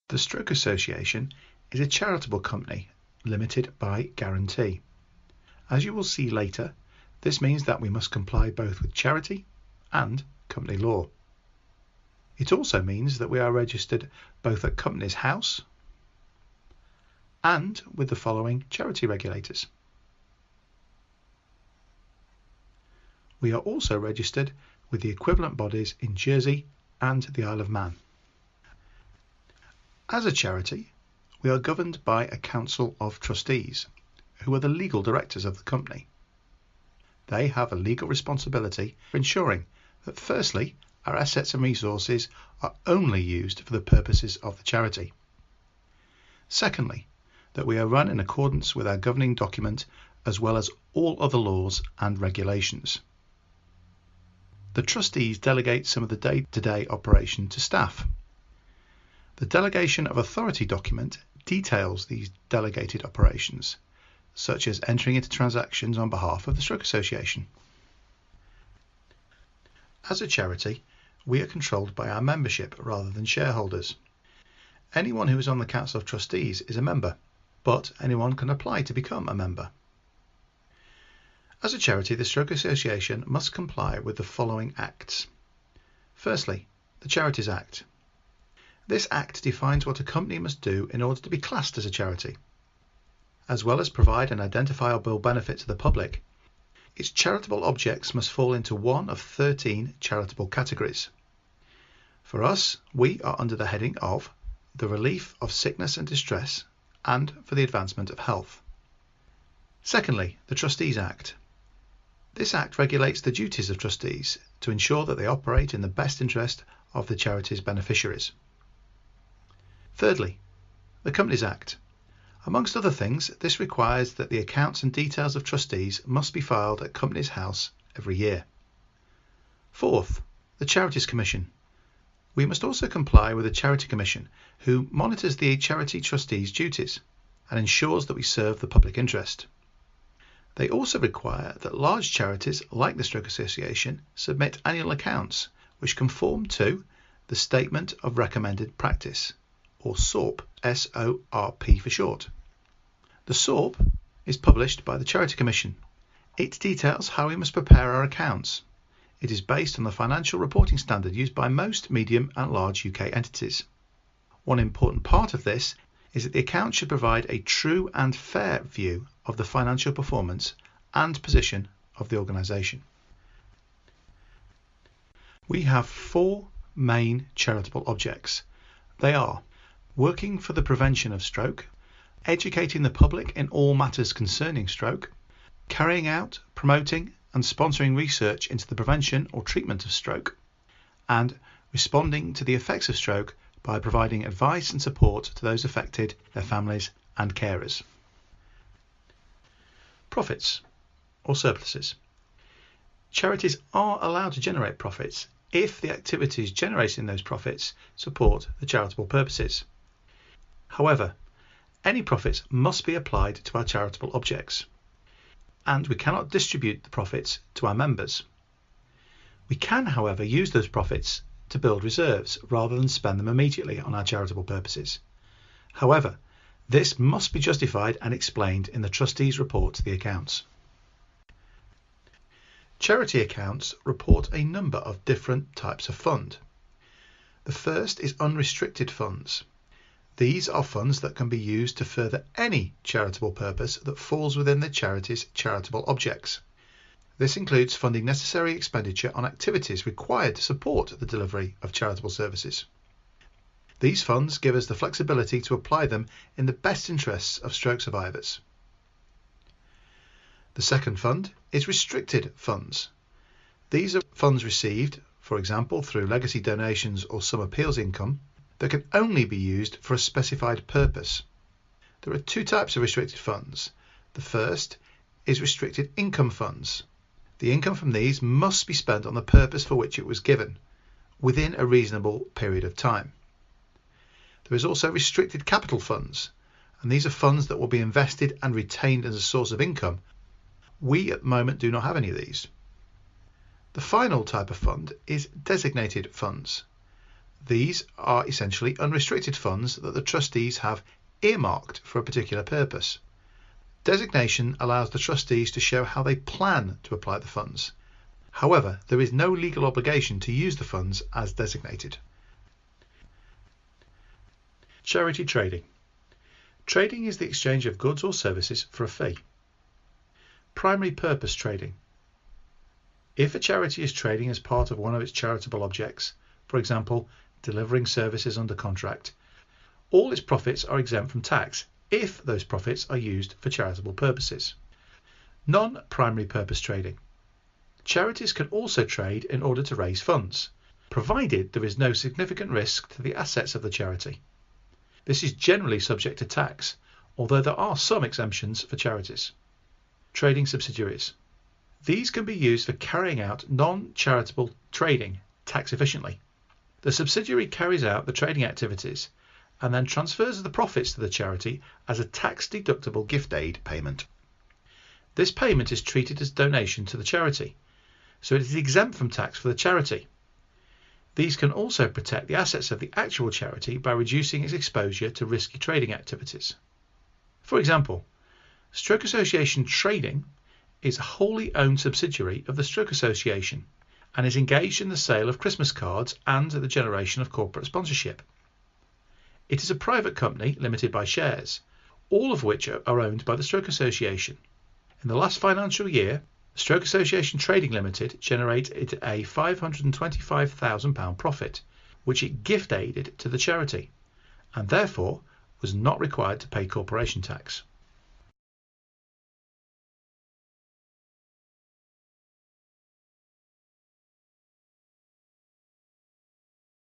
The Stroke Association is a charitable company limited by guarantee. As you will see later, this means that we must comply both with charity and company law. It also means that we are registered both at Companies House and with the following charity regulators. We are also registered with the equivalent bodies in Jersey and the Isle of Man. As a charity, we are governed by a council of trustees, who are the legal directors of the company. They have a legal responsibility for ensuring that, firstly, our assets and resources are only used for the purposes of the charity. Secondly, that we are run in accordance with our governing document as well as all other laws and regulations. The trustees delegate some of the day-to-day operation to staff. The delegation of authority document details these delegated operations, such as entering into transactions on behalf of the Stroke Association. As a charity, we are controlled by our membership rather than shareholders. Anyone who is on the Council of Trustees is a member, but anyone can apply to become a member. As a charity, the Stroke Association must comply with the following acts. Firstly, the Charities Act. This act defines what a company must do in order to be classed as a charity. As well as provide an identifiable benefit to the public, its charitable objects must fall into one of 13 charitable categories. For us, we are under the heading of the relief of sickness and distress and for the advancement of health. Secondly, the Trustees Act. This act regulates the duties of trustees to ensure that they operate in the best interest of the charity's beneficiaries. Thirdly, the Companies Act. Amongst other things, this requires that the accounts and details of trustees must be filed at Companies House every year. Fourth, the Charities Commission. We must also comply with the Charity Commission, who monitors the charity trustees' duties and ensures that we serve the public interest. They also require that large charities like the Stroke Association submit annual accounts which conform to the Statement of Recommended Practice, or SORP, S-O-R-P for short. The SORP is published by the Charity Commission. It details how we must prepare our accounts. It is based on the financial reporting standard used by most medium and large UK entities. One important part of this is that the account should provide a true and fair view of the financial performance and position of the organisation. We have 4 main charitable objects. They are working for the prevention of stroke, educating the public in all matters concerning stroke, carrying out, promoting and sponsoring research into the prevention or treatment of stroke, and responding to the effects of stroke by providing advice and support to those affected, their families and carers. Profits or surpluses. Charities are allowed to generate profits if the activities generating those profits support the charitable purposes. However, any profits must be applied to our charitable objects, and we cannot distribute the profits to our members. We can, however, use those profits to build reserves rather than spend them immediately on our charitable purposes. However, this must be justified and explained in the trustees' report to the accounts. Charity accounts report a number of different types of fund. The first is unrestricted funds. These are funds that can be used to further any charitable purpose that falls within the charity's charitable objects. This includes funding necessary expenditure on activities required to support the delivery of charitable services. These funds give us the flexibility to apply them in the best interests of stroke survivors. The second fund is restricted funds. These are funds received, for example, through legacy donations or some appeals income, that can only be used for a specified purpose. There are 2 types of restricted funds. The first is restricted income funds. The income from these must be spent on the purpose for which it was given, within a reasonable period of time. There is also restricted capital funds, and these are funds that will be invested and retained as a source of income. We at the moment do not have any of these. The final type of fund is designated funds. These are essentially unrestricted funds that the trustees have earmarked for a particular purpose. Designation allows the trustees to show how they plan to apply the funds. However, there is no legal obligation to use the funds as designated. Charity trading. Trading is the exchange of goods or services for a fee. Primary purpose trading. If a charity is trading as part of one of its charitable objects, for example, delivering services under contract, all its profits are exempt from tax if those profits are used for charitable purposes. Non-primary purpose trading. Charities can also trade in order to raise funds, provided there is no significant risk to the assets of the charity. This is generally subject to tax, although there are some exemptions for charities. Trading subsidiaries. These can be used for carrying out non-charitable trading tax efficiently. The subsidiary carries out the trading activities and then transfers the profits to the charity as a tax-deductible gift aid payment. This payment is treated as donation to the charity, so it is exempt from tax for the charity. These can also protect the assets of the actual charity by reducing its exposure to risky trading activities. For example, Stroke Association Trading is a wholly owned subsidiary of the Stroke Association and is engaged in the sale of Christmas cards and the generation of corporate sponsorship. It is a private company limited by shares, all of which are owned by the Stroke Association. In the last financial year, Stroke Association Trading Limited generated a £525,000 profit, which it gift aided to the charity, and therefore was not required to pay corporation tax.